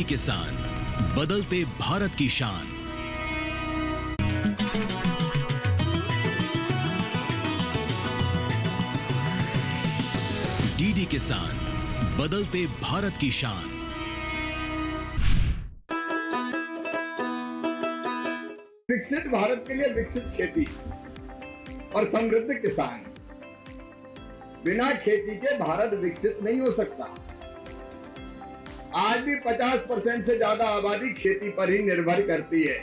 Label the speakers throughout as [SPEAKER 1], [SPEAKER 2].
[SPEAKER 1] DD किसान, बदलते भारत की शान। डीडी किसान, बदलते भारत की शान।
[SPEAKER 2] विकसित भारत के लिए विकसित खेती और समृद्ध किसान। बिना खेती के भारत विकसित नहीं हो सकता। आज भी 50% से ज्यादा आबादी खेती पर ही निर्भर करती है।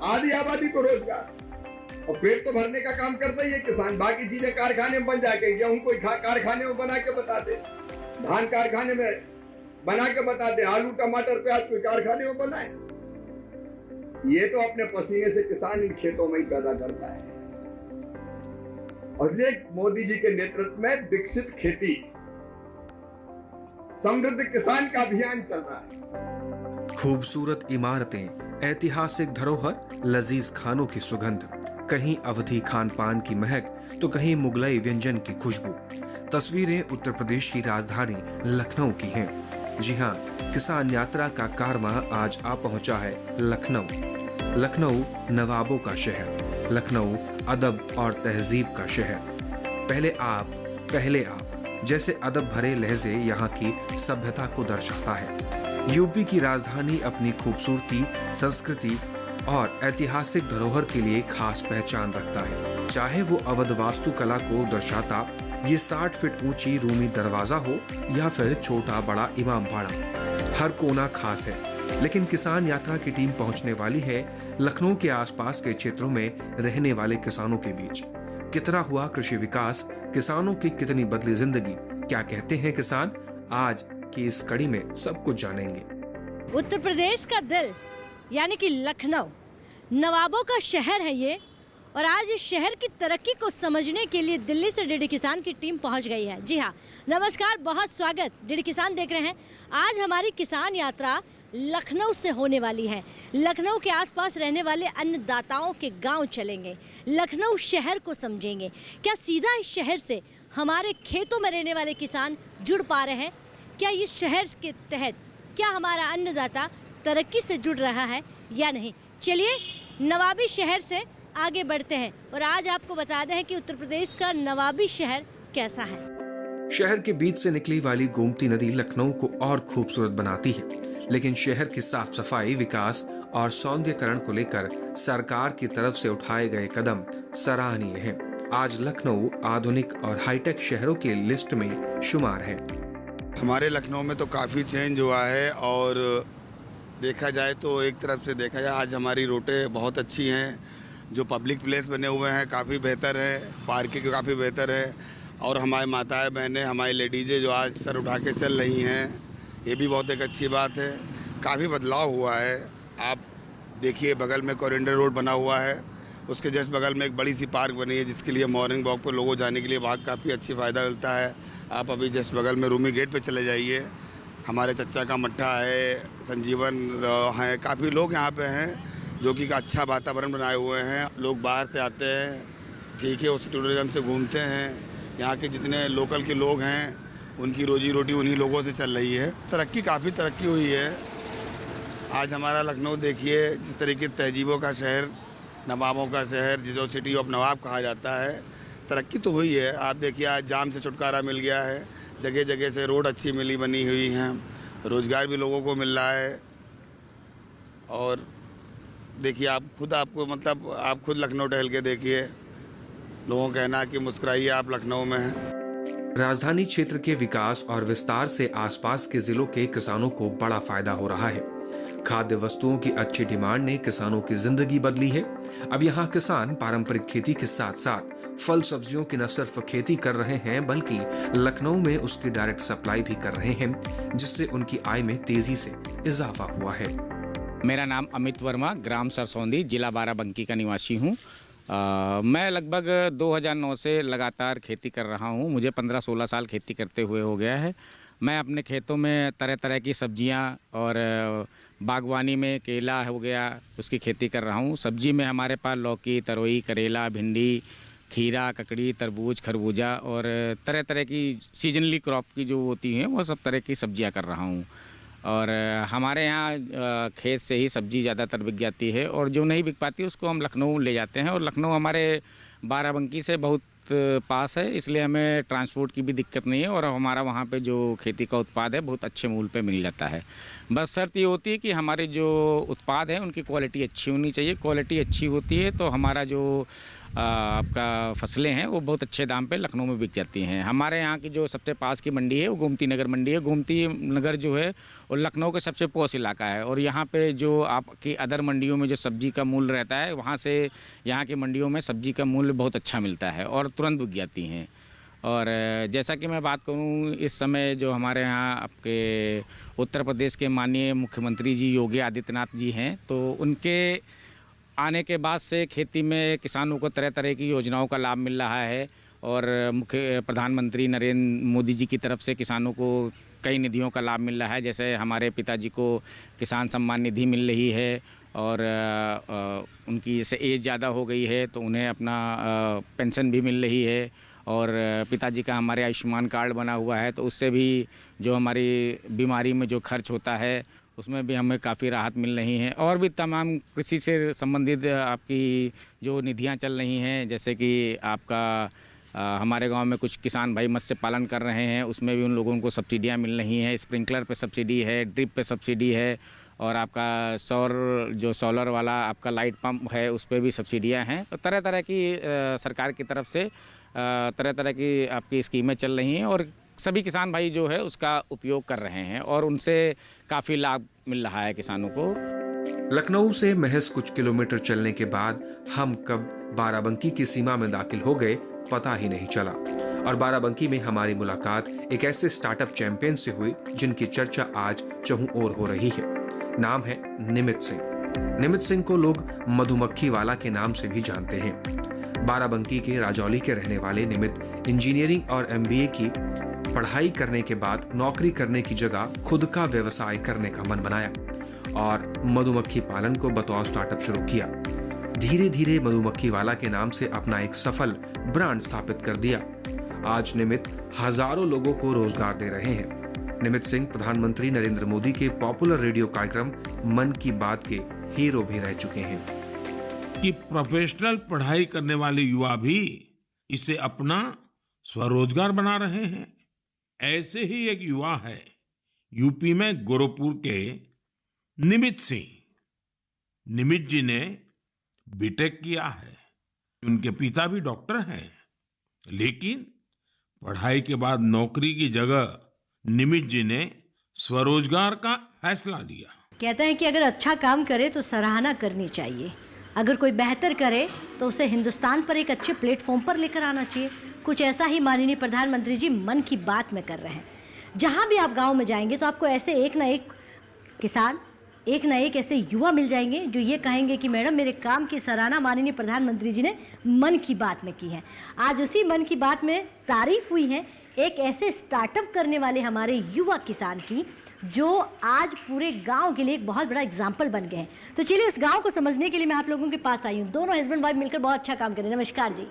[SPEAKER 2] आधी आबादी को रोजगार और पेट तो भरने का काम करता ही है किसान। बाकी चीजें कारखाने में बन जाके, गेहूं कोई कारखाने में बना के बता दे, धान कारखाने में बना के बता दे, आलू टमाटर प्याज कोई कारखाने में बनाए। ये तो अपने पसीने से किसान इन खेतों में ही पैदा करता है। और ये मोदी जी के नेतृत्व में विकसित खेती, समृद्ध किसान का अभियान चल रहा है।
[SPEAKER 3] खूबसूरत इमारतें, ऐतिहासिक धरोहर, लजीज खानों की सुगंध, कहीं अवधी खान पान की महक तो कहीं मुगलई व्यंजन की खुशबू। तस्वीरें उत्तर प्रदेश की राजधानी लखनऊ की हैं। जी हाँ, किसान यात्रा का कारवां आज आ पहुंचा है लखनऊ। लखनऊ नवाबों का शहर, लखनऊ अदब और तहजीब का शहर। पहले आप जैसे अदब भरे लहजे यहाँ की सभ्यता को दर्शाता है। यूपी की राजधानी अपनी खूबसूरती, संस्कृति और ऐतिहासिक धरोहर के लिए खास पहचान रखता है। चाहे वो अवध वास्तुकला को दर्शाता ये 60 फीट ऊंची रूमी दरवाजा हो या फिर छोटा बड़ा इमाम बाड़ा, हर कोना खास है। लेकिन किसान यात्रा की टीम पहुंचने वाली है लखनऊ के आसपास के क्षेत्रों में रहने वाले किसानों के बीच। कितना हुआ कृषि विकास, किसानों की कितनी बदली जिंदगी, क्या कहते हैं किसान, आज की इस कड़ी में सब कुछ जानेंगे।
[SPEAKER 4] उत्तर प्रदेश का दिल यानी कि लखनऊ नवाबों का शहर है ये, और आज इस शहर की तरक्की को समझने के लिए दिल्ली से डीडी किसान की टीम पहुंच गई है। जी हाँ, नमस्कार, बहुत स्वागत। डीडी किसान देख रहे हैं। आज हमारी किसान यात्रा लखनऊ से होने वाली है। लखनऊ के आसपास रहने वाले अन्नदाताओं के गांव चलेंगे, लखनऊ शहर को समझेंगे। क्या सीधा इस शहर से हमारे खेतों में रहने वाले किसान जुड़ पा रहे हैं? क्या इस शहर के तहत क्या हमारा अन्नदाता तरक्की से जुड़ रहा है या नहीं? चलिए नवाबी शहर से आगे बढ़ते हैं और आज आपको बता दें कि उत्तर प्रदेश का नवाबी शहर कैसा है।
[SPEAKER 3] शहर के बीच से निकली वाली गोमती नदी लखनऊ को और खूबसूरत बनाती है, लेकिन शहर की साफ सफाई, विकास और सौंदर्यीकरण को लेकर सरकार की तरफ से उठाए गए कदम सराहनीय हैं। आज लखनऊ आधुनिक और हाईटेक शहरों की लिस्ट में शुमार है।
[SPEAKER 5] हमारे लखनऊ में तो काफ़ी चेंज हुआ है और देखा जाए तो एक तरफ से देखा जाए आज हमारी रोडें बहुत अच्छी हैं, जो पब्लिक प्लेस बने हुए हैं काफ़ी बेहतर है, पार्किंग काफ़ी बेहतर है और हमारी माताएं बहनें, हमारी लेडीज़ें जो आज सर उठा के चल रही हैं, ये भी बहुत एक अच्छी बात है। काफ़ी बदलाव हुआ है। आप देखिए बगल में कॉरिडोर रोड बना हुआ है, उसके जस्ट बगल में एक बड़ी सी पार्क बनी है जिसके लिए मॉर्निंग वॉक पर लोगों जाने के लिए वहाँ काफ़ी अच्छी फ़ायदा मिलता है। आप अभी जस्ट बगल में रूमी गेट पे चले जाइए, हमारे चच्चा का मट्ठा है, संजीवन हैं, काफ़ी लोग यहाँ पे हैं जो कि अच्छा वातावरण बनाए हुए हैं। लोग बाहर से आते हैं, ठीक है, उस टूरिज्म से घूमते हैं। यहाँ के जितने लोकल के लोग हैं उनकी रोजी रोटी उन्हीं लोगों से चल रही है। काफ़ी तरक्की हुई है। आज हमारा लखनऊ देखिए जिस तरीके तहजीबों का शहर, नवाबों का शहर, जिसको सिटी ऑफ नवाब कहा जाता है, तरक्की तो हुई है। आप देखिए आज जाम से छुटकारा मिल गया है, जगह जगह से रोड अच्छी बनी हुई हैं, रोज़गार भी लोगों को मिल रहा है। और देखिए आप खुद लखनऊ टहल के देखिए, लोगों का कहना कि मुस्कुराइए आप लखनऊ में हैं।
[SPEAKER 3] राजधानी क्षेत्र के विकास और विस्तार से आसपास के जिलों के किसानों को बड़ा फायदा हो रहा है। खाद्य वस्तुओं की अच्छी डिमांड ने किसानों की जिंदगी बदली है। अब यहाँ किसान पारंपरिक खेती के साथ साथ फल सब्जियों की न सिर्फ खेती कर रहे हैं बल्कि लखनऊ में उसकी डायरेक्ट सप्लाई भी कर रहे हैं, जिससे उनकी आय में तेजी से इजाफा हुआ है।
[SPEAKER 6] मेरा नाम अमित वर्मा, ग्राम सरसौंदी, जिला बाराबंकी का निवासी हूँ। मैं लगभग 2009 से लगातार खेती कर रहा हूँ। मुझे 15-16 साल खेती करते हुए हो गया है। मैं अपने खेतों में तरह तरह की सब्जियाँ और बागवानी में केला हो गया, उसकी खेती कर रहा हूँ। सब्जी में हमारे पास लौकी, तरोई, करेला, भिंडी, खीरा, ककड़ी, तरबूज, खरबूजा और तरह तरह की सीजनली क्रॉप की जो होती हैं वो सब तरह की सब्जियां कर रहा हूँ। और हमारे यहाँ खेत से ही सब्जी ज़्यादातर बिक जाती है और जो नहीं बिक पाती उसको हम लखनऊ ले जाते हैं। और लखनऊ हमारे बाराबंकी से बहुत पास है, इसलिए हमें ट्रांसपोर्ट की भी दिक्कत नहीं है और हमारा वहाँ पे जो खेती का उत्पाद है बहुत अच्छे मूल्य पे मिल जाता है। बस शर्त ये होती है कि हमारे जो उत्पाद हैं उनकी क्वालिटी अच्छी होनी चाहिए। क्वालिटी अच्छी होती है तो हमारा जो आपका फसलें हैं वो बहुत अच्छे दाम पे लखनऊ में बिक जाती हैं। हमारे यहाँ की जो सबसे पास की मंडी है वो गोमती नगर मंडी है। गोमती नगर जो है वो लखनऊ का सबसे पॉश इलाका है और यहाँ पे जो आपकी अदर मंडियों में जो सब्जी का मूल्य रहता है वहाँ से यहाँ की मंडियों में सब्जी का मूल्य बहुत अच्छा मिलता है और तुरंत बिक जाती हैं। और जैसा कि मैं बात करूँ, इस समय जो हमारे यहाँ आपके उत्तर प्रदेश के माननीय मुख्यमंत्री जी योगी आदित्यनाथ जी हैं, तो उनके आने के बाद से खेती में किसानों को तरह तरह की योजनाओं का लाभ मिल रहा है और मुख्य प्रधानमंत्री नरेंद्र मोदी जी की तरफ से किसानों को कई निधियों का लाभ मिल रहा है। जैसे हमारे पिताजी को किसान सम्मान निधि मिल रही है और उनकी जैसे एज ज़्यादा हो गई है तो उन्हें अपना पेंशन भी मिल रही है और पिताजी का हमारे आयुष्मान कार्ड बना हुआ है तो उससे भी जो हमारी बीमारी में जो खर्च होता है उसमें भी हमें काफ़ी राहत मिल रही है। और भी तमाम कृषि से संबंधित आपकी जो निधियां चल रही हैं, जैसे कि आपका हमारे गांव में कुछ किसान भाई मत्स्य पालन कर रहे हैं, उसमें भी उन लोगों को सब्सिडियां मिल रही हैं। स्प्रिंकलर पे सब्सिडी है, ड्रिप पे सब्सिडी है और आपका सोलर वाला आपका लाइट पंप है उस पर भी सब्सिडियाँ हैं। तो तरह तरह की सरकार की तरफ से तरह तरह की आपकी स्कीमें चल रही हैं और सभी किसान भाई जो है उसका उपयोग कर रहे हैं और उनसे काफ़ी लाभ मिल रहा है किसानों को।
[SPEAKER 3] लखनऊ से महज कुछ किलोमीटर चलने के बाद हम कब बाराबंकी की सीमा में दाखिल हो गए पता ही नहीं चला और बाराबंकी में हमारी मुलाकात एक ऐसे स्टार्टअप चैंपियन से हुई जिनकी चर्चा आज चहुं ओर हो रही है। नाम है निमित सिंह। निमित सिंह को लोग मधुमक्खी वाला के नाम से भी जानते हैं। बाराबंकी के राजौली के रहने वाले निमित इंजीनियरिंग और MBA की पढ़ाई करने के बाद नौकरी करने की जगह खुद का व्यवसाय करने का मन बनाया और मधुमक्खी पालन को बतौर स्टार्टअप शुरू किया। धीरे धीरे मधुमक्खी वाला के नाम से अपना एक सफल ब्रांड स्थापित कर दिया। आज निमित हजारों लोगों को रोजगार दे रहे हैं। निमित सिंह प्रधानमंत्री नरेंद्र मोदी के पॉपुलर रेडियो कार्यक्रम मन की बात के हीरो भी रह चुके हैं।
[SPEAKER 7] कि प्रोफेशनल पढ़ाई करने वाले युवा भी इसे अपना स्वरोजगार बना रहे हैं। ऐसे ही एक युवा है यूपी में गोरखपुर के निमित सिंह। निमित जी ने बीटेक किया है, उनके पिता भी डॉक्टर हैं, लेकिन पढ़ाई के बाद नौकरी की जगह निमित जी ने स्वरोजगार का फैसला लिया।
[SPEAKER 4] कहते हैं कि अगर अच्छा काम करे तो सराहना करनी चाहिए, अगर कोई बेहतर करे तो उसे हिंदुस्तान पर एक अच्छे प्लेटफॉर्म पर लेकर आना चाहिए। कुछ ऐसा ही माननीय प्रधानमंत्री जी मन की बात में कर रहे हैं। जहाँ भी आप गांव में जाएंगे तो आपको ऐसे एक ना एक किसान, एक ना एक ऐसे युवा मिल जाएंगे जो ये कहेंगे कि मैडम मेरे काम की सराहना माननीय प्रधानमंत्री जी ने मन की बात में की है। आज उसी मन की बात में तारीफ हुई है एक ऐसे स्टार्टअप करने वाले हमारे युवा किसान की जो आज पूरे गांव के लिए एक बहुत बड़ा एग्जाम्पल बन गए हैं। तो चलिए उस गांव को समझने के लिए मैं आप लोगों के पास आई हूँ। दोनों हस्बैंड वाइफ मिलकर बहुत अच्छा काम कर रहे हैं। नमस्कार जी।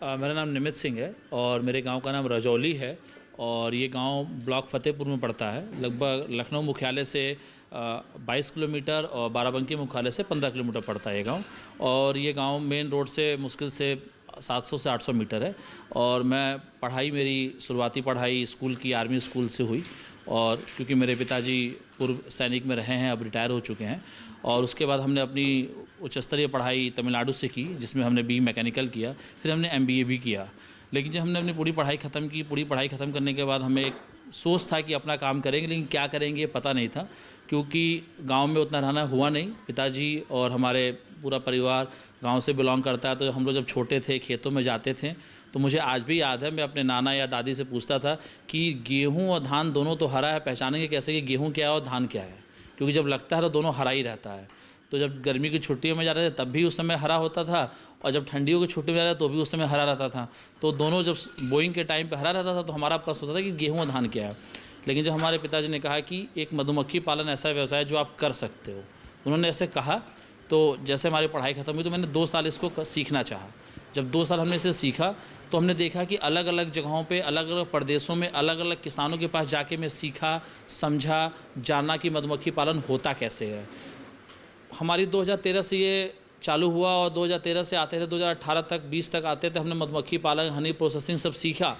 [SPEAKER 8] मेरा नाम निमित सिंह है और मेरे गांव का नाम रजौली है और ये गांव ब्लॉक फतेहपुर में पड़ता है। लगभग लखनऊ मुख्यालय से 22 किलोमीटर और बाराबंकी मुख्यालय से 15 किलोमीटर पड़ता है ये गांव। और ये गांव मेन रोड से मुश्किल से 700 से 800 मीटर है। और मैं पढ़ाई, मेरी शुरुआती पढ़ाई स्कूल की आर्मी स्कूल से हुई और क्योंकि मेरे पिताजी पूर्व सैनिक में रहे हैं, अब रिटायर हो चुके हैं। और उसके बाद हमने अपनी उच्च स्तरीय पढ़ाई तमिलनाडु से की जिसमें हमने BE मैकेनिकल किया, फिर हमने MBA भी किया। लेकिन जब हमने अपनी पूरी पढ़ाई ख़त्म की, पूरी पढ़ाई ख़त्म करने के बाद हमें एक सोच था कि अपना काम करेंगे, लेकिन क्या करेंगे पता नहीं था क्योंकि गांव में उतना रहना हुआ नहीं। पिताजी और हमारे पूरा परिवार गांव से बिलोंग करता है, तो हम लोग जब छोटे थे खेतों में जाते थे तो मुझे आज भी याद है, मैं अपने नाना या दादी से पूछता था कि गेहूँ और धान दोनों तो हरा है, पहचानेंगे कैसे कि गेहूँ क्या है और धान क्या है, क्योंकि जब लगता है तो दोनों हरा ही रहता है। तो जब गर्मी की छुट्टियों में जा रहे थे तब भी उस समय हरा होता था और जब ठंडियों की छुट्टी में जा रहे थे तो भी उस समय हरा रहता था। तो दोनों जब बोइंग के टाइम पे हरा रहता था तो हमारा प्रश्न होता था कि गेहूँ और धान क्या है। लेकिन जब हमारे पिताजी ने कहा कि एक मधुमक्खी पालन ऐसा व्यवसाय है जो आप कर सकते हो, उन्होंने ऐसे कहा तो जैसे हमारी पढ़ाई ख़त्म हुई तो मैंने 2 साल इसको सीखना चाहा। जब 2 साल हमने इसे सीखा तो हमने देखा कि अलग अलग जगहों पे, अलग अलग प्रदेशों में, अलग अलग किसानों के पास जाके मैं सीखा, समझा, जाना कि मधुमक्खी पालन होता कैसे है। हमारी 2013 से ये चालू हुआ और 2013 से आते थे 2018 तक 20 तक आते थे, हमने मधुमक्खी पालन, हनी प्रोसेसिंग सब सीखा।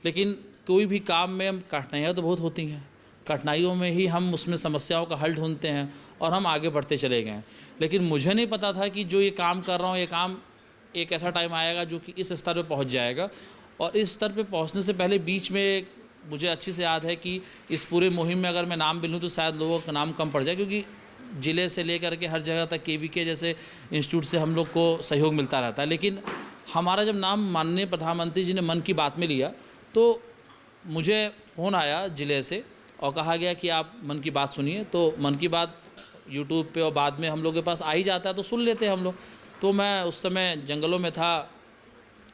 [SPEAKER 8] लेकिन कोई भी काम में कठिनाइयाँ तो बहुत होती हैं, कठिनाइयों में ही हम उसमें समस्याओं का हल ढूंढते हैं और हम आगे बढ़ते चले गए। लेकिन मुझे नहीं पता था कि जो ये काम कर रहा हूँ, ये काम एक ऐसा टाइम आएगा जो कि इस स्तर पे पहुँच जाएगा। और इस स्तर पे पहुँचने से पहले बीच में मुझे अच्छी से याद है कि इस पूरे मुहिम में अगर मैं नाम भी लूँ तो शायद लोगों का नाम कम पड़ जाए, क्योंकि ज़िले से लेकर के हर जगह तक KVK जैसे इंस्टीट्यूट से हम लोग को सहयोग मिलता रहता है। लेकिन हमारा जब नाम माननीय प्रधानमंत्री जी ने मन की बात में लिया तो मुझे फ़ोन आया ज़िले से और कहा गया कि आप मन की बात सुनिए। तो मन की बात यूट्यूब पे और बाद में हम लोग के पास आ ही जाता है तो सुन लेते हैं हम लोग। तो मैं उस समय जंगलों में था,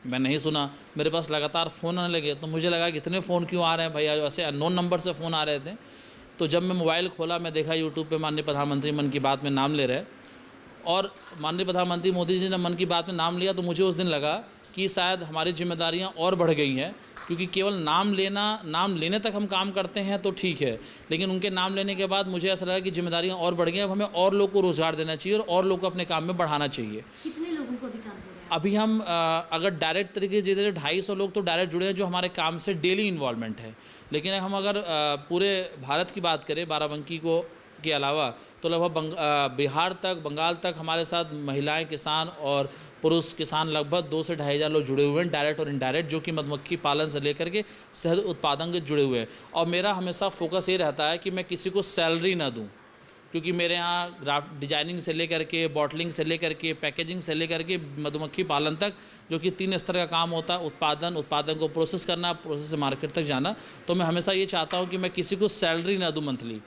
[SPEAKER 8] मैं नहीं सुना, मेरे पास लगातार फ़ोन आने लगे। तो मुझे लगा कि इतने फ़ोन क्यों आ रहे हैं भैया, ऐसे अननोन नंबर से फ़ोन आ रहे थे। तो जब मैं मोबाइल खोला, मैं देखा यूट्यूब पे माननीय प्रधानमंत्री मन की बात में नाम ले रहे और माननीय प्रधानमंत्री मोदी जी ने मन की बात में नाम लिया। तो मुझे उस दिन लगा कि शायद हमारी जिम्मेदारियां और बढ़ गई हैं, क्योंकि केवल नाम लेने तक हम काम करते हैं तो ठीक है, लेकिन उनके नाम लेने के बाद मुझे ऐसा लगा कि जिम्मेदारियां और बढ़ गई। अब हमें और लोग को रोज़गार देना चाहिए और लोग को अपने काम में बढ़ाना चाहिए।
[SPEAKER 4] कितने लोगों को भी काम दे रहे हैं?
[SPEAKER 8] अभी हम अगर डायरेक्ट तरीके से 250 लोग तो डायरेक्ट जुड़े हैं जो हमारे काम से डेली इन्वॉल्वमेंट है। लेकिन हम अगर पूरे भारत की बात करें बाराबंकी के अलावा तो लगभग बिहार तक, बंगाल तक हमारे साथ महिलाएं किसान और पुरुष किसान लगभग 2 से 2,500 लोग जुड़े हुए हैं, डायरेक्ट और इनडायरेक्ट, जो कि मधुमक्खी पालन से लेकर के शहद उत्पादन के जुड़े हुए हैं। और मेरा हमेशा फोकस ये रहता है कि मैं किसी को सैलरी ना दूँ, क्योंकि मेरे यहाँ ग्राफ्ट डिजाइनिंग से लेकर के, बॉटलिंग से लेकर के, पैकेजिंग से लेकर के मधुमक्खी पालन तक, जो कि 3 स्तर का काम होता है, उत्पादन को प्रोसेस करना, प्रोसेस से मार्केट तक जाना। तो मैं हमेशा ये चाहता हूँ कि मैं किसी को सैलरी ना दूँ मंथली।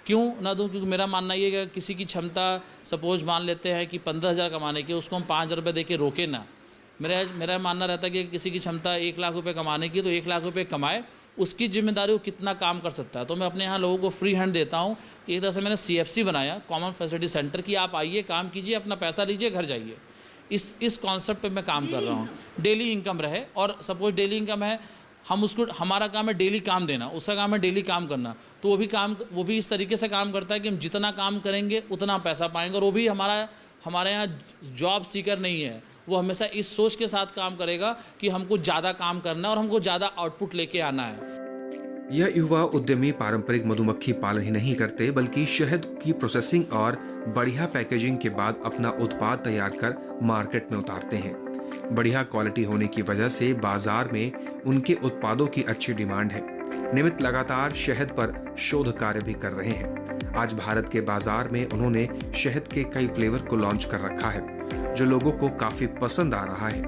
[SPEAKER 8] क्यों ना दूँ? क्योंकि मेरा मानना ये है कि किसी की क्षमता सपोज मान लेते हैं कि 15,000 कमाने की, उसको हम 5,000 रुपये दे के रोके ना। मेरा मानना रहता है कि किसी की क्षमता 1 लाख रुपये कमाने की तो 1 लाख रुपये कमाए, उसकी जिम्मेदारी वो कितना काम कर सकता है। तो मैं अपने यहाँ लोगों को फ्री हैंड देता हूँ कि एक तरह से मैंने CFC बनाया, कॉमन फैसिलिटी सेंटर, कि आप आइए, काम कीजिए, अपना पैसा लीजिए, घर जाइए। इस कॉन्सेप्ट पे मैं काम कर रहा हूँ। डेली इनकम रहे, और सपोज डेली इनकम है, हम उसको, हमारा काम है डेली काम देना, उसका काम है डेली काम करना। तो वो भी इस तरीके से काम करता है कि हम जितना काम करेंगे उतना पैसा पाएंगे। और वो भी हमारे यहाँ जॉब सीकर नहीं है, वो हमेशा इस सोच के साथ काम करेगा कि हमको ज़्यादा काम करना है और हमको ज़्यादा आउटपुट लेके आना है।
[SPEAKER 3] यह युवा उद्यमी पारंपरिक मधुमक्खी पालन ही नहीं करते, बल्कि शहद की प्रोसेसिंग और बढ़िया पैकेजिंग के बाद अपना उत्पाद तैयार कर मार्केट में उतारते हैं। बढ़िया क्वालिटी होने की वजह से बाजार में उनके उत्पादों की अच्छी डिमांड है। निमित लगातार शहद पर शोध कार्य भी कर रहे हैं। आज भारत के बाजार में उन्होंने शहद के कई फ्लेवर को लॉन्च कर रखा है, जो लोगों को काफी पसंद आ रहा है।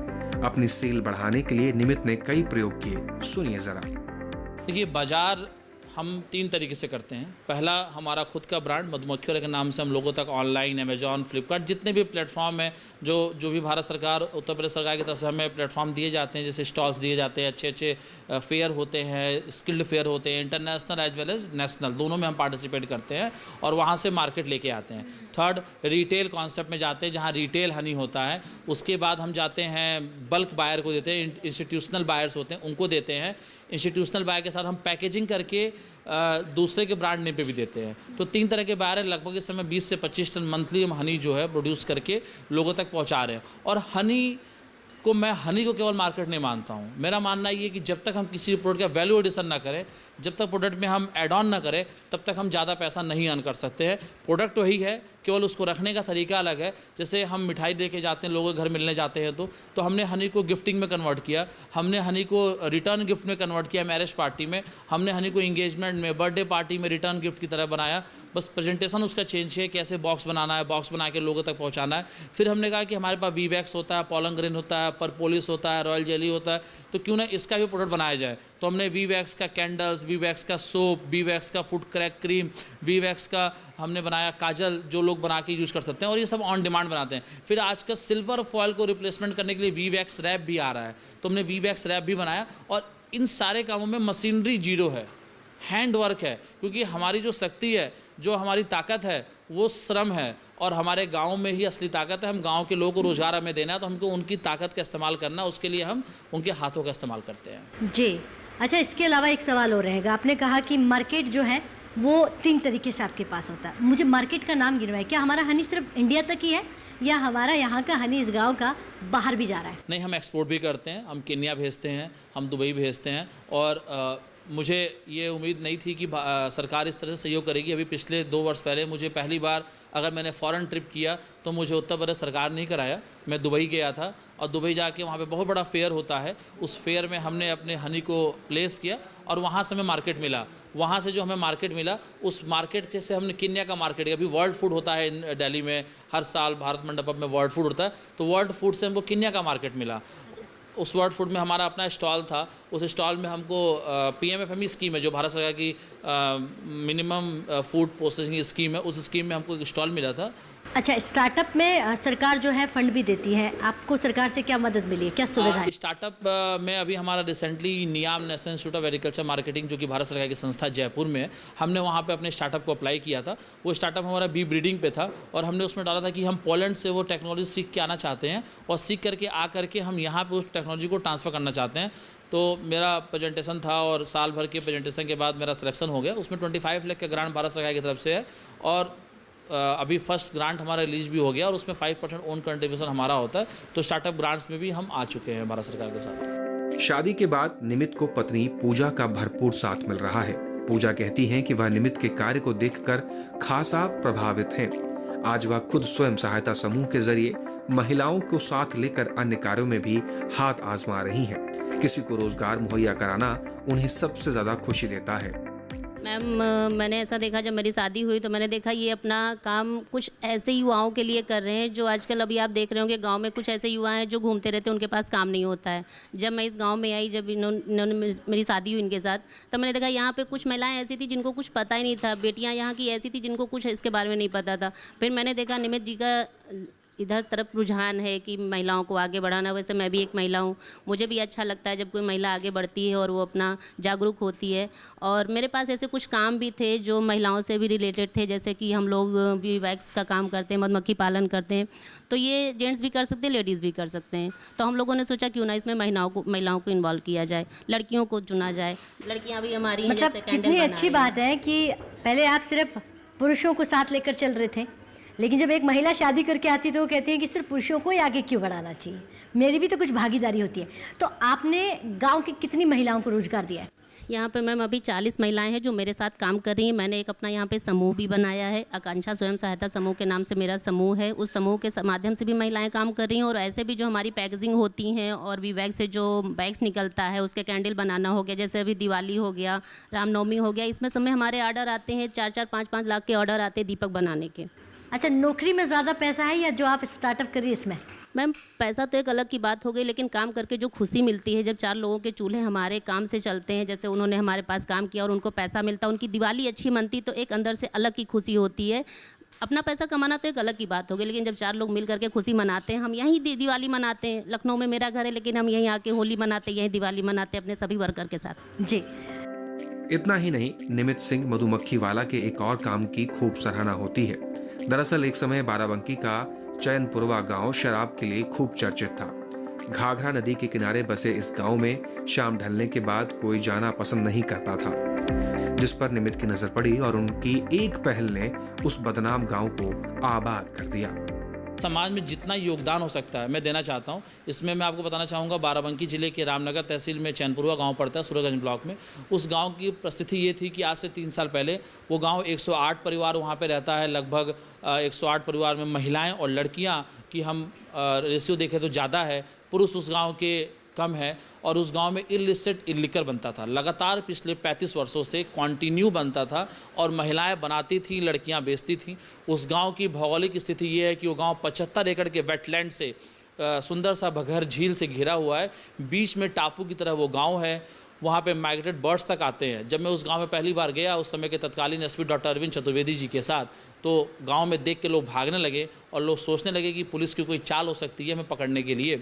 [SPEAKER 3] अपनी सेल बढ़ाने के लिए निमित ने कई प्रयोग किए, सुनिए जरा।
[SPEAKER 8] देखिए, बाजार हम 3 तरीके से करते हैं। पहला, हमारा खुद का ब्रांड मधुमक्खी वाले के नाम से हम लोगों तक ऑनलाइन, अमेजॉन, फ्लिपकार्ट, जितने भी प्लेटफॉर्म हैं, जो भी भारत सरकार, उत्तर प्रदेश सरकार की तरफ से हमें प्लेटफॉर्म दिए जाते हैं, जैसे स्टॉल्स दिए जाते हैं, अच्छे फेयर होते हैं, स्किल्ड फेयर होते हैं, international as well as national, दोनों में हम पार्टिसिपेट करते हैं और वहाँ से मार्केट लेके आते हैं। थर्ड, रिटेल कॉन्सेप्ट में जाते हैं, जहाँ रिटेल हनी होता है। उसके बाद हम जाते हैं बल्क बायर को देते हैं, इंस्टीट्यूशनल बायर्स होते हैं उनको देते हैं। इंस्टीट्यूशनल बायर के साथ हम पैकेजिंग करके दूसरे के ब्रांड नेम पे भी देते हैं। तो 3 तरह के बायर हैं। लगभग इस समय 20 से 25 टन मंथली हम हनी जो है प्रोड्यूस करके लोगों तक पहुंचा रहे हैं। और मैं हनी को केवल मार्केट नहीं मानता हूं। मेरा मानना ये है कि जब तक हम किसी प्रोडक्ट का वैल्यू एडिशन ना करें, जब तक प्रोडक्ट में हम एड ऑन ना करें, तब तक हम ज़्यादा पैसा नहीं अर्न कर सकते हैं। प्रोडक्ट वही है, केवल उसको रखने का तरीका अलग है। जैसे हम मिठाई दे के जाते हैं, लोगों के घर मिलने जाते हैं, तो हमने हनी को गिफ्टिंग में कन्वर्ट किया, हमने हनी को रिटर्न गिफ्ट में कन्वर्ट किया, मैरिज पार्टी में हमने हनी को इंगेजमेंट में, बर्थडे पार्टी में रिटर्न गिफ्ट की तरह बनाया। बस प्रेजेंटेशन उसका चेंज है, कैसे बॉक्स बनाना है, बॉक्स बना के लोगों तक पहुँचाना है। फिर हमने कहा कि हमारे पास वीवैक्स होता है, पोलन ग्रेन होता है, परपोलिस होता है, रॉयल जेली होता है, तो क्यों ना इसका भी प्रोडक्ट बनाया जाए। तो हमने वीवैक्स का कैंडल्स, वीवैक्स का सोप, वीवैक्स का फुट क्रैक क्रीम, वीवैक्स का हमने बनाया काजल, जो लोग बना के यूज़ कर सकते हैं, और ये सब ऑन डिमांड बनाते हैं। फिर आज का सिल्वर फॉयल को रिप्लेसमेंट करने के लिए वीवैक्स रैप भी आ रहा है, तो हमने वीवैक्स रैप भी बनाया। और इन सारे कामों में मशीनरी जीरो है, हैंड वर्क है, क्योंकि हमारी जो शक्ति है, जो हमारी ताकत है, वो श्रम है। और हमारे गांव में ही असली ताकत है। हम गांव के लोगों को रोज़गार हमें देना है, तो हमको उनकी ताकत का इस्तेमाल करना है, उसके लिए हम उनके हाथों का इस्तेमाल करते हैं।
[SPEAKER 4] जी अच्छा, इसके अलावा एक सवाल और रहेगा। आपने कहा कि मार्केट जो है वो 3 तरीके से आपके पास होता है। मुझे मार्केट का नाम गिनवाए, क्या हमारा हनी सिर्फ इंडिया तक ही है या हमारा यहाँ का हनी इस गांव का बाहर भी जा रहा है?
[SPEAKER 8] नहीं, हम एक्सपोर्ट भी करते हैं, हम केन्या भेजते हैं, हम दुबई भेजते हैं। और मुझे ये उम्मीद नहीं थी कि सरकार इस तरह से सहयोग करेगी। अभी पिछले 2 वर्ष पहले मुझे पहली बार अगर मैंने फॉरेन ट्रिप किया तो मुझे उत्तर प्रदेश सरकार नहीं कराया। मैं दुबई गया था और दुबई जाके वहाँ पे बहुत बड़ा फेयर होता है, उस फेयर में हमने अपने हनी को प्लेस किया और वहाँ से हमें मार्केट मिला। वहाँ से जो हमें मार्केट मिला, उस मार्केट से हमने केन्या का मार्केट, अभी वर्ल्ड फूड होता है दिल्ली में, हर साल भारत मंडपम में वर्ल्ड फूड होता है, तो वर्ल्ड फूड से हमको केन्या का मार्केट मिला। उस वर्ल्ड फूड में हमारा अपना स्टॉल था, उस स्टॉल में हमको PMFME स्कीम है जो भारत सरकार की मिनिमम फूड प्रोसेसिंग स्कीम है, उस स्कीम में हमको एक स्टॉल मिला था।
[SPEAKER 4] अच्छा, स्टार्टअप में सरकार जो है फंड भी देती है, आपको सरकार से क्या मदद मिली है, क्या सुविधा है?
[SPEAKER 8] स्टार्टअप में अभी हमारा recently नियाम national institute of agriculture marketing जो कि भारत सरकार की संस्था जयपुर में है, हमने वहाँ पे अपने स्टार्टअप को अप्लाई किया था। वो स्टार्टअप हमारा बी ब्रीडिंग पे था और हमने उसमें डाला था कि हम पोलैंड से वो टेक्नोलॉजी सीख के आना चाहते हैं और सीख करके आ करके हम यहाँ पर उस टेक्नोलॉजी को ट्रांसफ़र करना चाहते हैं। तो मेरा प्रेजेंटेशन था और साल भर के प्रेजेंटेशन के बाद मेरा सिलेक्शन हो गया। उसमें 25 लाख का ग्रांट भारत सरकार की तरफ से है और अभी फर्स्ट ग्रांट हमारा रिलीज भी हो गया और उसमें 5% ओन कंट्रीब्यूशन हमारा होता है। तो स्टार्टअप ग्रांट्स में भी हम आ चुके हैं भारत सरकार के साथ।
[SPEAKER 3] शादी के बाद निमित को पत्नी पूजा का भरपूर साथ मिल रहा है। पूजा कहती हैं कि वह निमित के कार्य को देखकर खासा प्रभावित हैं। आज वह खुद स्वयं सहायता समूह के जरिए महिलाओं को साथ लेकर अन्य कार्यों में भी हाथ आजमा रही हैं। किसी को रोजगार मुहैया कराना उन्हें सबसे ज्यादा खुशी देता है।
[SPEAKER 9] मैम, मैंने ऐसा देखा, जब मेरी शादी हुई तो मैंने देखा ये अपना काम कुछ ऐसे युवाओं के लिए कर रहे हैं जो आजकल अभी आप देख रहे होंगे गांव में कुछ ऐसे युवा हैं जो घूमते रहते हैं, उनके पास काम नहीं होता है। जब मैं इस गांव में आई, जब इन्होंने मेरी शादी हुई इनके साथ, तब मैंने देखा यहाँ पे कुछ महिलाएं ऐसी थी जिनको कुछ पता ही नहीं था, बेटियाँ यहाँ की ऐसी थी जिनको कुछ इसके बारे में नहीं पता था। फिर मैंने देखा निमित जी का इधर तरफ रुझान है कि महिलाओं को आगे बढ़ाना। वैसे मैं भी एक महिला हूँ, मुझे भी अच्छा लगता है जब कोई महिला आगे बढ़ती है और वो अपना जागरूक होती है। और मेरे पास ऐसे कुछ काम भी थे जो महिलाओं से भी रिलेटेड थे, जैसे कि हम लोग भी वैक्स का काम करते हैं, मधुमक्खी पालन करते हैं। तो ये जेंट्स भी कर सकते हैं, लेडीज़ भी कर सकते हैं। तो हम लोगों ने सोचा क्यों ना इसमें महिलाओं को इन्वॉल्व किया जाए, लड़कियों को चुना जाए। लड़कियाँ भी हमारी
[SPEAKER 4] मतलब कितनी अच्छी बात है कि पहले आप सिर्फ पुरुषों को साथ लेकर चल रहे थे, लेकिन जब एक महिला शादी करके आती है तो वो कहती है कि सिर्फ पुरुषों को ही आगे क्यों बढ़ाना चाहिए, मेरी भी तो कुछ भागीदारी होती है। तो आपने गांव की कितनी महिलाओं को रोजगार दिया है?
[SPEAKER 9] यहाँ पे मैम अभी 40 महिलाएं हैं जो मेरे साथ काम कर रही हैं। मैंने एक अपना यहाँ पे समूह भी बनाया है, आकांक्षा स्वयं सहायता समूह के नाम से मेरा समूह है। उस समूह के माध्यम से भी महिलाएं काम कर रही हैं। और ऐसे भी जो हमारी पैकेजिंग होती हैं और वीवैक्स से जो बैग्स निकलता है, उसके कैंडल बनाना हो गया, जैसे अभी दिवाली हो गया, रामनवमी हो गया, इसमें समय हमारे ऑर्डर आते हैं 4-4, 5-5 लाख के ऑर्डर आते हैं दीपक बनाने के।
[SPEAKER 4] अच्छा, नौकरी में ज़्यादा पैसा है या जो आप स्टार्टअप करिए इसमें?
[SPEAKER 9] मैम, पैसा तो एक अलग की बात हो गई, लेकिन काम करके जो खुशी मिलती है, जब 4 लोगों के चूल्हे हमारे काम से चलते हैं, जैसे उन्होंने हमारे पास काम किया और उनको पैसा मिलता, उनकी दिवाली अच्छी मनती, तो एक अंदर से अलग की खुशी होती है। अपना पैसा कमाना तो एक अलग की बात हो गई, लेकिन जब 4 लोग मिल करके खुशी मनाते हैं, हम यहीं दिवाली मनाते हैं। लखनऊ में मेरा घर है, लेकिन हम यहीं आके होली मनाते हैं, यहीं दिवाली मनाते हैं अपने सभी वर्कर के साथ।
[SPEAKER 4] जी।
[SPEAKER 3] इतना ही नहीं, निमित सिंह मधुमक्खी वाला के एक और काम की खूब सराहना होती है। दरअसल एक समय बाराबंकी का चैनपुरवा गांव शराब के लिए खूब चर्चित था। घाघरा नदी के किनारे बसे इस गांव में शाम ढलने के बाद कोई जाना पसंद नहीं करता था, जिस पर निमित की नजर पड़ी और उनकी एक पहल ने उस बदनाम गांव को आबाद कर दिया।
[SPEAKER 8] समाज में जितना योगदान हो सकता है मैं देना चाहता हूं। इसमें मैं आपको बताना चाहूँगा, बाराबंकी जिले के रामनगर तहसील में चैनपुरवा गांव पड़ता है, सूरजगंज ब्लॉक में। उस गांव की परिस्थिति ये थी कि आज से 3 साल पहले वो गांव 108 परिवार वहां पे रहता है। लगभग 108 परिवार में महिलाएं और लड़कियां की हम रेशियो देखें तो ज़्यादा है, पुरुष उस गाँव के कम है। और उस गांव में इलिसिट लिकर बनता था, लगातार पिछले 35 वर्षों से कंटिन्यू बनता था और महिलाएं बनाती थीं, लड़कियां बेचती थीं। उस गांव की भौगोलिक स्थिति ये है कि वो गांव 75 एकड़ के वेटलैंड से सुंदर सा बघर झील से घिरा हुआ है, बीच में टापू की तरह वो गाँव है। वहाँ पे माइग्रेटेड बर्ड्स तक आते हैं। जब मैं उस गांव में पहली बार गया, उस समय के तत्कालीन एसपी डॉक्टर अरविंद चतुर्वेदी जी के साथ, तो गांव में देख के लोग भागने लगे और लोग सोचने लगे कि पुलिस की कोई चाल हो सकती है हमें पकड़ने के लिए।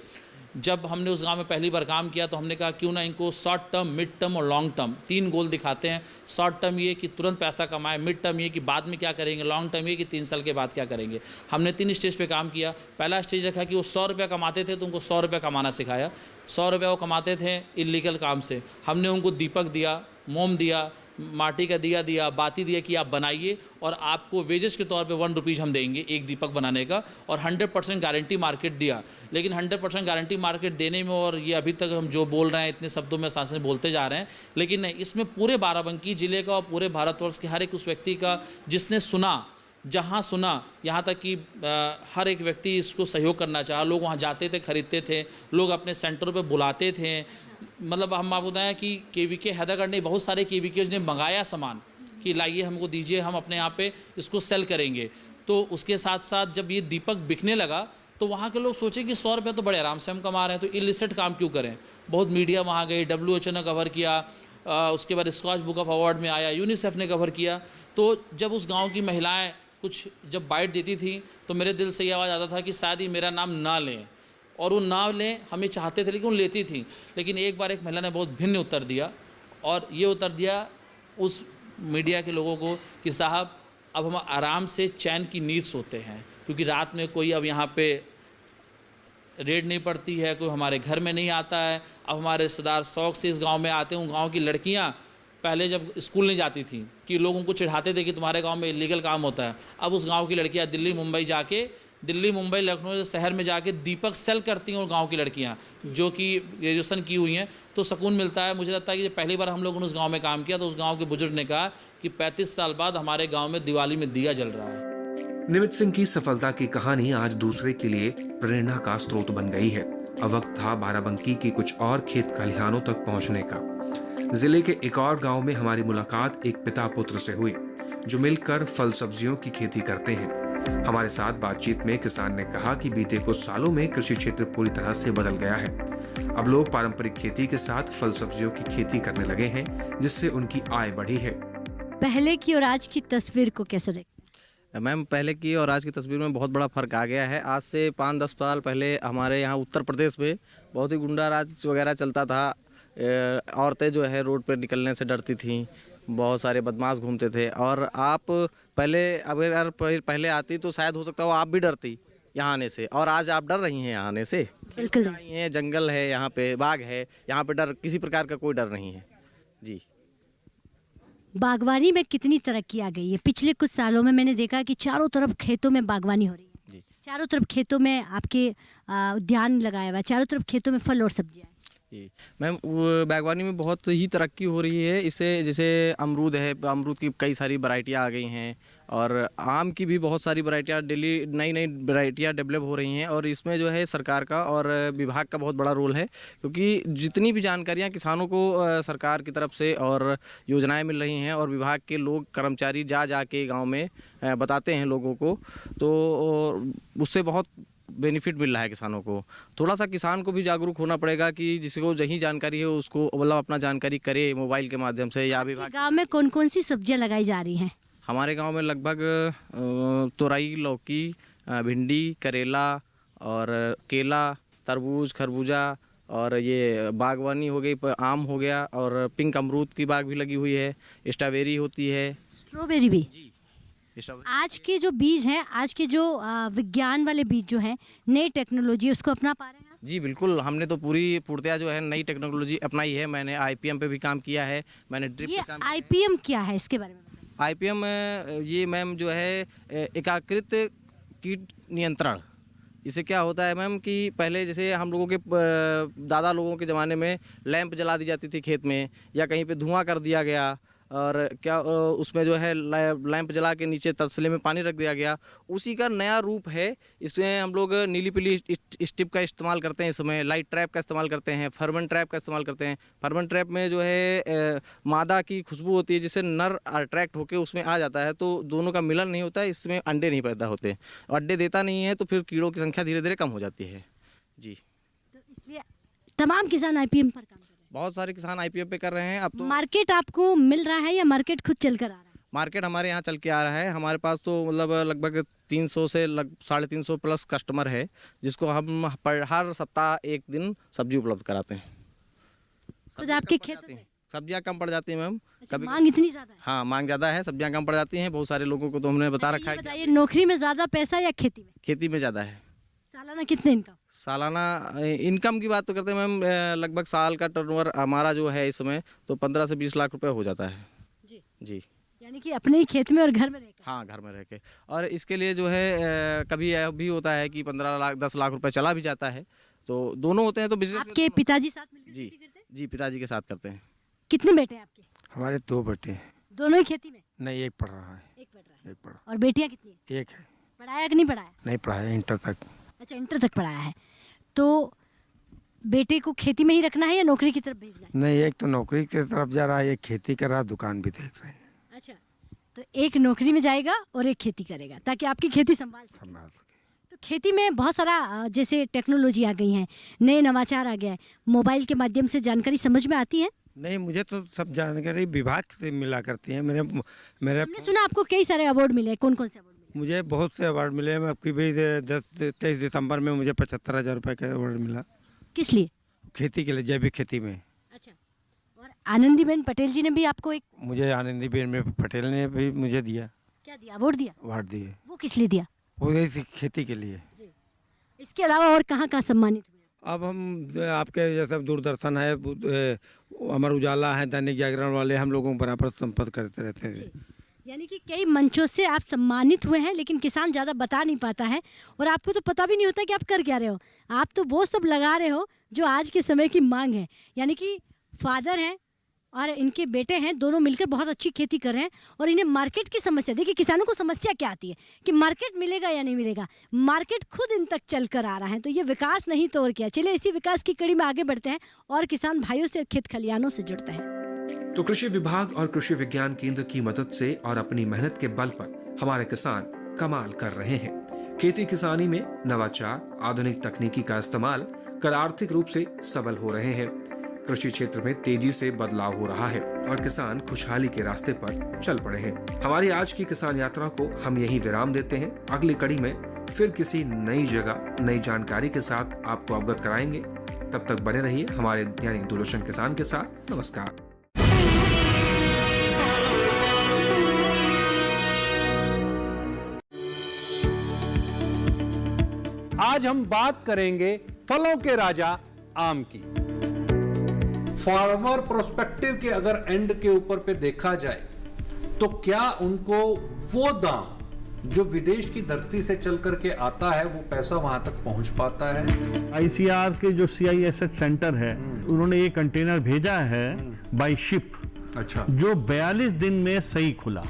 [SPEAKER 8] जब हमने उस गांव में पहली बार काम किया तो हमने कहा क्यों ना इनको शॉर्ट टर्म, मिड टर्म और लॉन्ग टर्म 3 गोल दिखाते हैं। शॉर्ट टर्म ये कि तुरंत पैसा कमाएं, मिड टर्म ये कि बाद में क्या करेंगे, लॉन्ग टर्म ये कि 3 साल के बाद क्या करेंगे। हमने 3 स्टेज पे काम किया। पहला स्टेज रखा कि वो 100 रुपये कमाते थे तो उनको 100 रुपये कमाना सिखाया। 100 रुपये वो कमाते थे इलीगल काम से, हमने उनको दीपक दिया, मोम दिया, माटी का दिया दिया, बाती दिया कि आप बनाइए और आपको वेजेस के तौर पे 1 रुपीज़ हम देंगे एक दीपक बनाने का, और 100% गारंटी मार्केट दिया। लेकिन 100% गारंटी मार्केट देने में, और ये अभी तक हम जो बोल रहे हैं इतने शब्दों में सांसें बोलते जा रहे हैं, लेकिन नहीं, इसमें पूरे बाराबंकी ज़िले का और पूरे भारतवर्ष के हर एक उस व्यक्ति का जिसने सुना, जहाँ सुना, यहाँ तक कि हर एक व्यक्ति इसको सहयोग करना चाहा। लोग वहाँ जाते थे, खरीदते थे, लोग अपने सेंटरों पे बुलाते थे। मतलब हम आपको बताएं कि केवीके हैदरागढ़ ने बहुत सारे केवीकेज ने मंगाया सामान कि लाइए हमको दीजिए, हम अपने यहाँ पे इसको सेल करेंगे। तो उसके साथ साथ जब ये दीपक बिकने लगा तो वहाँ के लोग सोचे कि 100 रुपये तो बड़े आराम से हम कमा रहे हैं, तो इलिसिट काम क्यों करें। बहुत मीडिया वहाँ गई, WHO ने कवर किया, उसके बाद स्कॉच बुक ऑफ अवार्ड में आया, यूनिसेफ ने कवर किया। तो जब उस गाँव की महिलाएँ कुछ जब बाइट देती थी तो मेरे दिल से ये आवाज़ आता था कि शायद ही मेरा नाम ना लें, और वो ना लें हमें चाहते थे लेकिन वो लेती थी। लेकिन एक बार एक महिला ने बहुत भिन्न उत्तर दिया, और ये उत्तर दिया उस मीडिया के लोगों को कि साहब अब हम आराम से चैन की नींद सोते हैं, क्योंकि रात में कोई अब यहाँ पे रेड नहीं पड़ती है, कोई हमारे घर में नहीं आता है। अब हमारे रिश्तेदार शौक से इस गांव में आते हैं। गांव की लड़कियां पहले जब स्कूल नहीं जाती थी कि लोग उनको चिढ़ाते थे कि तुम्हारे गांव में इलीगल काम होता है, अब उस गांव की लड़कियां दिल्ली मुंबई लखनऊ शहर में जाके दीपक सेल करती हैं। और गांव की लड़कियां जो कि ग्रेजुएशन की हुई हैं, तो सुकून मिलता है। मुझे लगता है कि जब पहली बार हम लोगों ने उस गांव में काम किया तो उस गांव के बुजुर्ग ने कहा कि 35 साल बाद हमारे गांव में दिवाली में दिया जल रहा है।
[SPEAKER 3] निमित सिंह की सफलता की कहानी आज दूसरे के लिए प्रेरणा का स्रोत बन गई है। अब वक्त था बाराबंकी के कुछ और खेत खलिहानों तक पहुंचने का। जिले के एक और गांव में हमारी मुलाकात एक पिता पुत्र से हुई जो मिलकर फल सब्जियों की खेती करते हैं। हमारे साथ बातचीत में किसान ने कहा कि बीते कुछ सालों में कृषि क्षेत्र पूरी तरह से बदल गया है। अब लोग पारंपरिक खेती के साथ फल सब्जियों की खेती करने लगे हैं, जिससे उनकी आय बढ़ी है।
[SPEAKER 4] पहले की और आज की तस्वीर को कैसे देखते?
[SPEAKER 10] मैम, पहले की और आज की तस्वीर में बहुत बड़ा फ़र्क आ गया है। आज से 5-10 साल पहले हमारे यहाँ उत्तर प्रदेश में बहुत ही गुंडा राज वगैरह चलता था। औरतें जो है रोड पर निकलने से डरती थीं, बहुत सारे बदमाश घूमते थे। और आप पहले अगर पहले आती तो शायद हो सकता हो आप भी डरती यहाँ आने से, और आज आप डर रही हैं यहाँ आने से।
[SPEAKER 4] बिल्कुल
[SPEAKER 10] है, जंगल है, यहाँ पे बाग है, यहाँ पे डर किसी प्रकार का कोई डर नहीं है जी।
[SPEAKER 4] बागवानी में कितनी तरक्की आ गई है पिछले कुछ सालों में। मैंने देखा कि चारों तरफ खेतों में बागवानी हो रही है
[SPEAKER 10] जी।
[SPEAKER 4] चारों तरफ खेतों में आपके उद्यान लगाया हुआ है, चारों तरफ खेतों में फल और सब्जियां।
[SPEAKER 10] मैम, बागवानी में बहुत ही तरक्की हो रही है। इससे जैसे अमरूद है, अमरूद की कई सारी वैरायटियाँ आ गई हैं, और आम की भी बहुत सारी वैरायटियाँ डेली नई वैरायटियाँ डेवलप हो रही हैं। और इसमें जो है सरकार का और विभाग का बहुत बड़ा रोल है, क्योंकि जितनी भी जानकारियाँ किसानों को सरकार की तरफ से और योजनाएं मिल रही हैं, और विभाग के लोग कर्मचारी जा के गांव में बताते हैं लोगों को, तो उससे बहुत बेनिफिट मिल रहा है किसानों को। थोड़ा सा किसान को भी जागरूक होना पड़ेगा कि जिसको जहीं जानकारी है उसको मतलब अपना जानकारी करे मोबाइल के माध्यम से या विभाग।
[SPEAKER 4] गांव में कौन कौन सी सब्जियां लगाई जा रही हैं?
[SPEAKER 10] हमारे गांव में लगभग तोरई, लौकी, भिंडी, करेला और केला, तरबूज, खरबूजा, और ये बागवानी हो गई, आम हो गया, और पिंक अमरूद की बाग भी लगी हुई है, स्ट्रॉबेरी होती है,
[SPEAKER 4] स्ट्रॉबेरी भी। आज के जो बीज हैं, आज के जो विज्ञान वाले बीज जो हैं, नई टेक्नोलॉजी, उसको अपना पा रहे हैं?
[SPEAKER 10] जी बिल्कुल, हमने तो पूर्णतया जो है नई टेक्नोलॉजी अपनाई है। मैंने IPM पे भी काम किया है, मैंने ड्रिप पे काम किया है।
[SPEAKER 4] IPM क्या है, इसके बारे में?
[SPEAKER 10] IPM ये मैम जो है एकीकृत कीट नियंत्रण। इससे क्या होता है मैम कि पहले जैसे हम लोगों के दादा लोगों के ज़माने में लैंप जला दी जाती थी खेत में, या कहीं पे धुआं कर दिया गया, और क्या उसमें जो है लैंप जला के नीचे तसले में पानी रख दिया गया। उसी का नया रूप है। इसमें हम लोग नीली पीली स्टिप का इस्तेमाल करते हैं, इसमें लाइट ट्रैप का इस्तेमाल करते हैं, फर्मन ट्रैप का इस्तेमाल करते हैं। फर्मन ट्रैप में जो है मादा की खुशबू होती है, जिससे नर अट्रैक्ट होकर उसमें आ जाता है, तो दोनों का मिलन नहीं होता है, इसमें अंडे नहीं पैदा होते। अंडे देता नहीं है तो फिर कीड़ों की संख्या धीरे धीरे कम हो जाती है जी।
[SPEAKER 4] तो इसलिए तमाम किसान IPM पर काम,
[SPEAKER 10] बहुत सारे किसान IPM पे कर रहे हैं। अब तो
[SPEAKER 4] मार्केट आपको मिल रहा है या मार्केट खुद चल कर आ रहा है?
[SPEAKER 10] मार्केट हमारे यहाँ चल के आ रहा है। हमारे पास तो मतलब लगभग 300 से 350 प्लस कस्टमर है, जिसको हम हर सप्ताह एक दिन सब्जी उपलब्ध कराते हैं।
[SPEAKER 4] तो आपके खेतों में
[SPEAKER 10] सब्जियाँ कम पड़ जाती हैं मैम।
[SPEAKER 4] अच्छा, मांग इतनी ज़्यादा है?
[SPEAKER 10] हाँ, मांग ज़्यादा है, सब्जियाँ कम पड़ जाती हैं। बहुत सारे लोगों को तो हमने बता रखा है।
[SPEAKER 4] बताइए, नौकरी में ज़्यादा पैसा या खेती में?
[SPEAKER 10] खेती में ज़्यादा है।
[SPEAKER 4] सालाना कितने इनकम?
[SPEAKER 10] सालाना इनकम की बात तो करते हैं मैम, लगभग साल का टर्नओवर हमारा जो है इस समय तो 15 से 20 लाख रुपए हो जाता है।
[SPEAKER 4] जी
[SPEAKER 10] जी,
[SPEAKER 4] यानी कि अपने ही खेत में और घर में रहकर?
[SPEAKER 10] हाँ, घर में रह के। और इसके लिए जो है कभी यह भी होता है कि 15 लाख 10 लाख रुपए चला भी जाता है, तो दोनों होते हैं। तो बिजनेस
[SPEAKER 4] आपके पिताजी साथ मिलकर
[SPEAKER 10] जी
[SPEAKER 4] खेती करते हैं?
[SPEAKER 10] जी, पिताजी के साथ करते हैं।
[SPEAKER 4] कितने बेटे हैं आपके?
[SPEAKER 11] हमारे 2 बेटे हैं।
[SPEAKER 4] दोनों ही खेती में?
[SPEAKER 11] नहीं, एक पढ़ रहा है।
[SPEAKER 4] एक पढ़ रहा है।
[SPEAKER 11] एक पढ़
[SPEAKER 4] और बेटियां कितनी हैं?
[SPEAKER 11] एक है।
[SPEAKER 4] पढ़ाया कि नहीं पढ़ाया?
[SPEAKER 11] नहीं पढ़ाया, इंटर तक।
[SPEAKER 4] अच्छा, इंटर तक पढ़ाया है। तो बेटे को खेती में ही रखना है या नौकरी की तरफ भेजना है?
[SPEAKER 11] नहीं, एक तो नौकरी की तरफ जा रहा है, एक खेती कर रहा है, दुकान भी देख रहे हैं।
[SPEAKER 4] अच्छा, तो एक नौकरी में जाएगा और एक खेती करेगा ताकि आपकी खेती संभाल सके। तो खेती में बहुत सारा जैसे टेक्नोलॉजी आ गई है, नए नवाचार आ गया है, मोबाइल के माध्यम से जानकारी समझ में आती है?
[SPEAKER 11] नहीं, मुझे तो सब जानकारी विभाग से मिला करती है। मेरे
[SPEAKER 4] हमने सुना आपको कई सारे अवार्ड मिले हैं, कौन कौन से अवार्ड मिले?
[SPEAKER 11] मुझे बहुत से अवार्ड मिले। मैं आपकी भी 23 दिसंबर में मुझे 75,000 रुपये का अवार्ड मिला।
[SPEAKER 4] किस लिए?
[SPEAKER 11] खेती के लिए, जैविक खेती में।
[SPEAKER 4] अच्छा, और आनंदीबेन पटेल जी ने भी आपको एक
[SPEAKER 11] मुझे आनंदीबेन पटेल ने भी मुझे दिया।
[SPEAKER 4] क्या दिया? अवार्ड दिया?
[SPEAKER 11] अवार्ड दिए।
[SPEAKER 4] वो किस लिए दिया?
[SPEAKER 11] वो ऐसी खेती के लिए।
[SPEAKER 4] इसके अलावा और कहाँ कहाँ सम्मानित हुए?
[SPEAKER 11] अब हम आपके जैसे दूरदर्शन है, अमर उजाला है, दैनिक जागरण वाले, हम लोगों को बराबर संपर्क करते रहते हैं।
[SPEAKER 4] यानी कि कई मंचों से आप सम्मानित हुए हैं, लेकिन किसान ज़्यादा बता नहीं पाता है और आपको तो पता भी नहीं होता कि आप कर क्या रहे हो। आप तो वो सब लगा रहे हो जो आज के समय की मांग है। यानी कि फादर हैं और इनके बेटे हैं, दोनों मिलकर बहुत अच्छी खेती कर रहे हैं और इन्हें मार्केट की समस्या, देखिए किसानों को समस्या क्या आती है कि मार्केट मिलेगा या नहीं मिलेगा। मार्केट खुद इन तक चल कर आ रहा है, तो ये विकास नहीं तो और क्या। चलिए इसी विकास की कड़ी में आगे बढ़ते हैं और किसान भाइयों से, खेत खलियानों से जुड़ते हैं।
[SPEAKER 3] तो कृषि विभाग और कृषि विज्ञान केंद्र की मदद से और अपनी मेहनत के बल पर हमारे किसान कमाल कर रहे हैं। खेती किसानी में नवाचार, आधुनिक तकनीकी का इस्तेमाल कर आर्थिक रूप से सबल हो रहे हैं। कृषि क्षेत्र में तेजी से बदलाव हो रहा है और किसान खुशहाली के रास्ते पर चल पड़े हैं। हमारी आज की किसान यात्रा को हम यहीं विराम देते हैं। अगली कड़ी में फिर किसी नई जगह, नई जानकारी के साथ आपको अवगत कराएंगे। तब तक बने रहिए हमारे यानी दूरदर्शन किसान के साथ। नमस्कार।
[SPEAKER 12] आज हम बात करेंगे फलों के राजा आम की। फार्मर प्रोस्पेक्टिव के अगर एंड के ऊपर पे देखा जाए तो क्या उनको वो दाम जो विदेश की धरती से चल करके आता है वो पैसा वहां तक पहुंच पाता है?
[SPEAKER 13] आईसीआर के जो CISH सेंटर है, उन्होंने ये कंटेनर भेजा है बाय शिप।
[SPEAKER 12] अच्छा,
[SPEAKER 13] जो 42 दिन में सही खुला।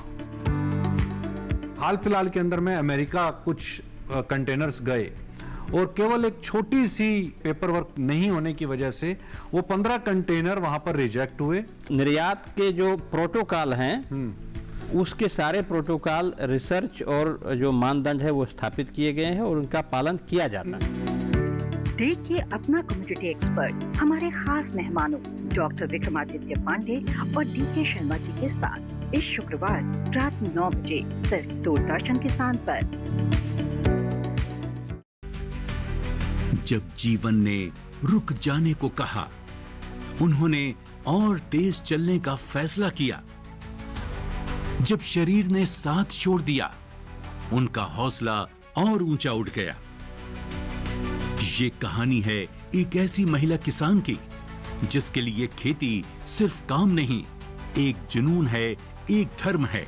[SPEAKER 12] हाल फिलहाल के अंदर में अमेरिका कुछ कंटेनर्स गए और केवल एक छोटी सी पेपर वर्क नहीं होने की वजह से वो 15 कंटेनर वहां पर रिजेक्ट हुए।
[SPEAKER 14] निर्यात के जो प्रोटोकॉल हैं उसके सारे प्रोटोकॉल, रिसर्च और जो मानदंड है वो स्थापित किए गए हैं और उनका पालन किया जाता है।
[SPEAKER 15] देखिए अपना कम्युनिटी एक्सपर्ट हमारे खास मेहमानों डॉक्टर विक्रमादित्य पांडे और DK शर्मा जी के साथ इस शुक्रवार रात 9 बजे सिर्फ दूरदर्शन किसान पर।
[SPEAKER 1] जब जीवन ने रुक जाने को कहा, उन्होंने और तेज चलने का फैसला किया। जब शरीर ने साथ छोड़ दिया, उनका हौसला और ऊंचा उठ गया। ये कहानी है एक ऐसी महिला किसान की जिसके लिए खेती सिर्फ काम नहीं, एक जुनून है, एक धर्म है।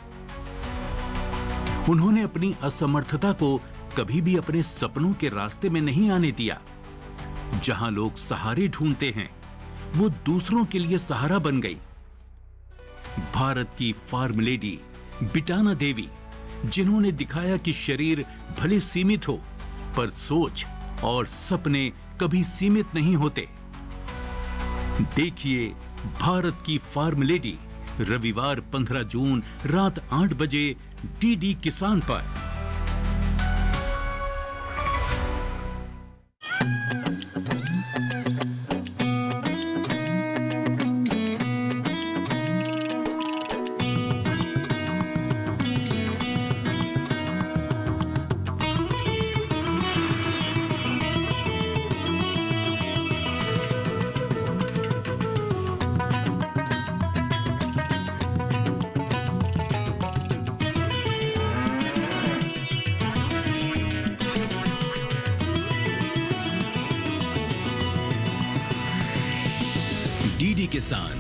[SPEAKER 1] उन्होंने अपनी असमर्थता को कभी भी अपने सपनों के रास्ते में नहीं आने दिया। जहां लोग सहारे ढूंढते हैं, वो दूसरों के लिए सहारा बन गई। भारत की फार्म लेडी बिटाना देवी, जिन्होंने दिखाया कि शरीर भले सीमित हो, पर सोच और सपने कभी सीमित नहीं होते। देखिए भारत की फार्म लेडी रविवार 15 जून रात 8 बजे DD किसान पर।
[SPEAKER 16] डीडी किसान,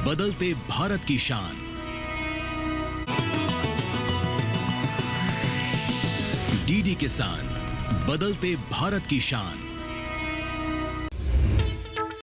[SPEAKER 16] बदलते भारत की शान। डीडी किसान, बदलते भारत की शान।